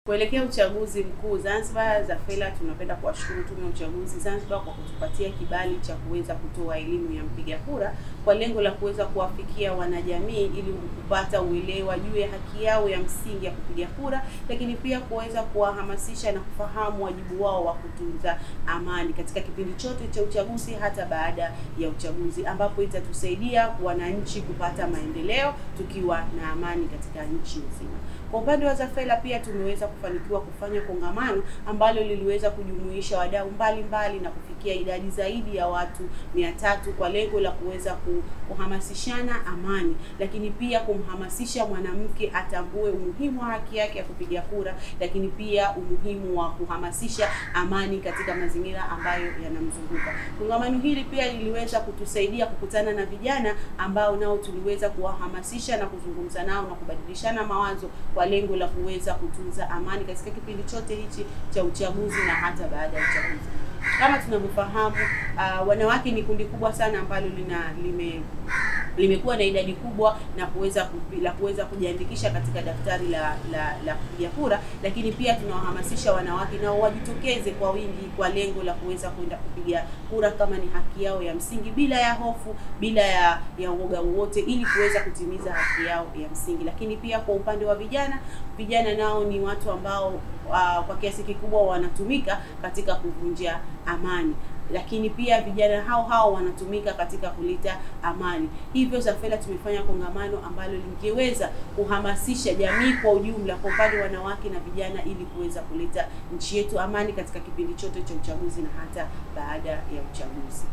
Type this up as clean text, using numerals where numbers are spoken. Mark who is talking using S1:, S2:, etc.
S1: Kuelekea uchaguzi mkuu Zanzibar, Zafela tunapenda kuwashukuru Tume ya Uchaguzi Zanzibar kwa kutupatia kibali cha kuweza kutoa elimu ya mpiga kura kwa lengo la kuweza kuwafikia wanajamii ili kupata uelewa juu ya haki yao ya msingi ya kupiga kura, lakini pia kuweza kuwahamasisha na kufahamu wajibu wao wa kutunza amani katika kipindi chote cha uchaguzi hata baada ya uchaguzi, ambapo itatusaidia wananchi kupata maendeleo tukiwa na amani katika nchi nzima. Kwa upande wa Zafela pia tumeweza kufanikiwa kufanya kongamano ambalo liliweza kujumuisha wadau mbalimbali na kufikia idadi zaidi ya watu 300 kwa lengo la kuweza kuhamasishana amani, lakini pia kumhamasisha mwanamke atambue umuhimu wa haki yake ya kupiga kura, lakini pia umuhimu wa kuhamasisha amani katika mazingira ambayo yanamzunguka. Kongamano hili pia liliweza kutusaidia kukutana na vijana ambao nao tuliweza kuwahamasisha na kuzungumza nao na kubadilishana mawazo kwa lengo la kuweza kutunza amani katika kipindi chote hichi cha uchaguzi na hata baada ya uchaguzi. Kama tunavyofahamu, wanawake ni kundi kubwa sana ambalo limekuwa na idadi kubwa na kuweza kujiandikisha katika daftari la kupiga kura, lakini pia tunawahamasisha wanawake nao wajitokeze kwa wingi kwa lengo la kuweza kwenda kupiga kura kama ni haki yao ya msingi, bila ya hofu, bila ya uoga wowote, ili kuweza kutimiza haki yao ya msingi. Lakini pia kwa upande wa vijana nao ni watu ambao kwa kiasi kikubwa wanatumika katika kuvunja amani, lakini pia vijana hao wanatumika katika kuleta amani. Hivyo Zafela tumefanya kongamano ambalo lingeweza kuhamasisha jamii kwa ujumla kwa upande wanawake na vijana, ili kuweza kuleta nchi yetu amani katika kipindi chote cha uchaguzi na hata baada ya uchaguzi.